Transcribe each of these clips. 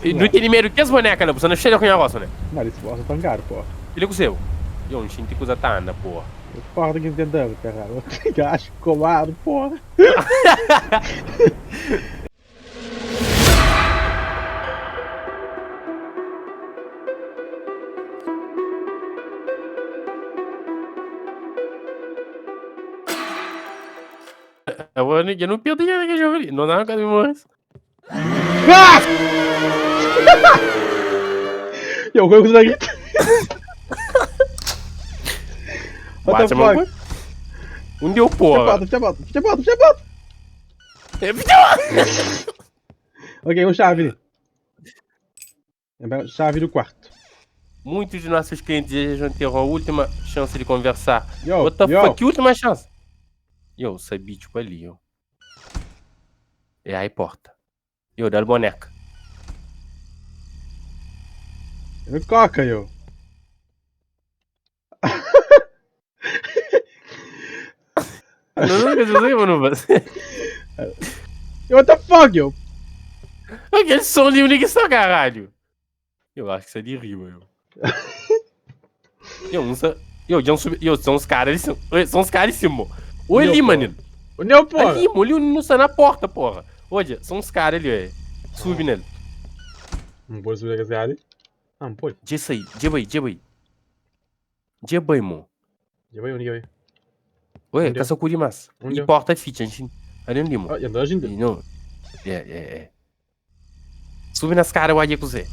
Nu te nimeri que as bonecas, não, você não chega com a roça, né? Mas isso posso tancar, porra. Ele é com o seu. Eu não tinha que usar tana, porra. Porra, tô aqui tentando, caralho. Gacho, cobardo, porra. Eu não perdi nada que eu vi. Não dá uma casa de mais. Yo, qual é o daqui? What the fuck? Um deu porra. Fecha a porta. Ok, uma chave. Chave do quarto. Muitos de nossos clientes desejam ter a última chance de conversar. Yo, What the fuck? Que última chance? Yo, sabia tipo ali, yo. É aí, porta. Yo, dá a boneca. Me coca, yo. Não, mano, você. What the fuck, yo? Aquele som ali, ninguém está, caralho. Eu acho que isso é de rima, yo. Yo, são os caras ali. São os caras em cima. Olha ali, mano. Onde, porra? Ali, olha não está na porta, porra. Olha, são os caras ali, velho. Sube nele. Não pode subir aquele ali? Ah, não pode. Diz aí, Jeba, mo. Onde vai? Ué, tá só mais. E porta ficha, gente. Ali onde, mo. Ah, já gente. Não. É. Sube nas caras, eu com você.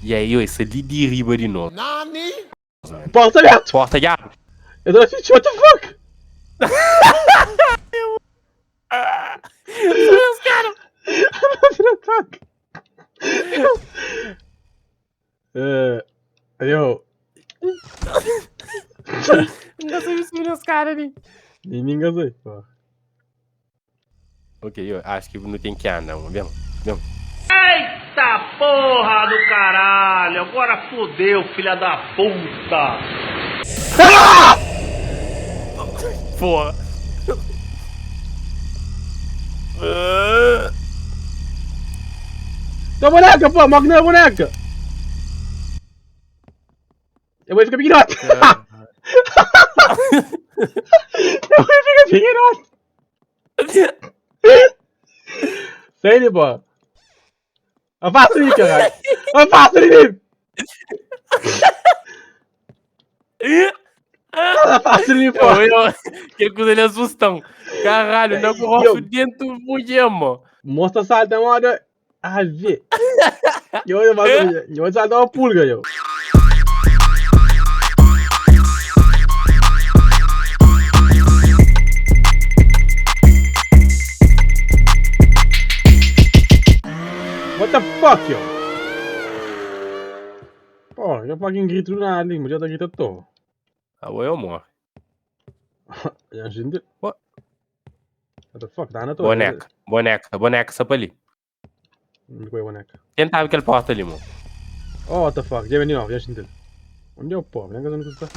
E aí, esse ali de riba de novo. Nani? Porta aberta! Porta de ar. Eu tô na ficha, what the fuck? Sube os caras. Yo. Não subir os caras ali. Nem engasei, porra. Ok, eu acho que não tem que ir, não. Vamos. Eita porra do caralho! Agora fodeu, filha da puta! Porra. Tua boneca, pô! Morre na boneca! Eu vou ficar piquenote! Eu vou ficar piquenote! Sério, pô! Afasta ali, caralho! Afasta ali! Afasta ali, pô! Que coisa ele assustão. Caralho, não corro dentro do mulher, mano. Mostra salta uma hora. Ah, vê! Eu vou saltar uma pulga, eu. What the fuck, yo? Pô, já fucking grito nada ali, mas já tá gritando todo. Ah, eu morro. Já gente. What? What the fuck, tá na tua. Boneca, só pra ali. Não foi boneca. Tentava aquele porta ali, mano. Oh, what the fuck, já vem já gente. Onde é o pô? Boneca não custa.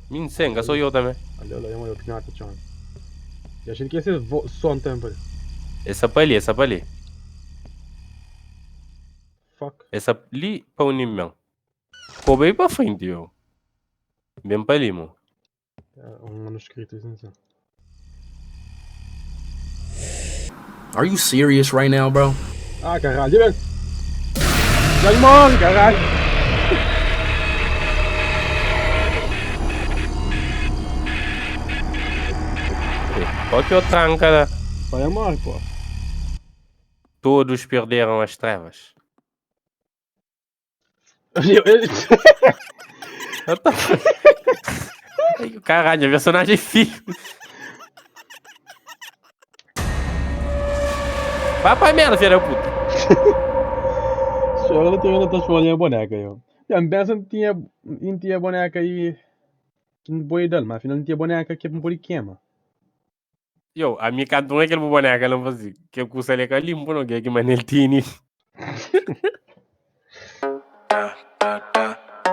Minsenga, sou eu também. Olha, eu que nada, tchau. Já gente quer ser som também. Essa pra ali. Fuck. Essa ali pra unir mesmo. Ficou bem pra frente, eu. Bem pra ali, mano. Manuscrito, isso. Are you serious right now, bro? Ah, caralho, velho. Já morre, caralho. Qual que é o tranca, né? Vai morre, pô. Todos perderam as trevas. Caralho, a personagem fica. Vai pra merda, filha da puta. Só ela tinha outra escolha boneca, eu. Já me pensa que não tinha boneca aí. Que não pode dar, mas afinal não tinha boneca que não pode queimar. Yo, a minha cantora é aquele boneca, não fazia. Que eu custa ali com a limpo, não que maneiro tini.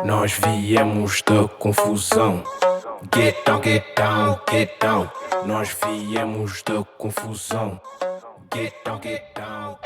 Nós viemos da confusão. Get down. Nós viemos da confusão. Get down.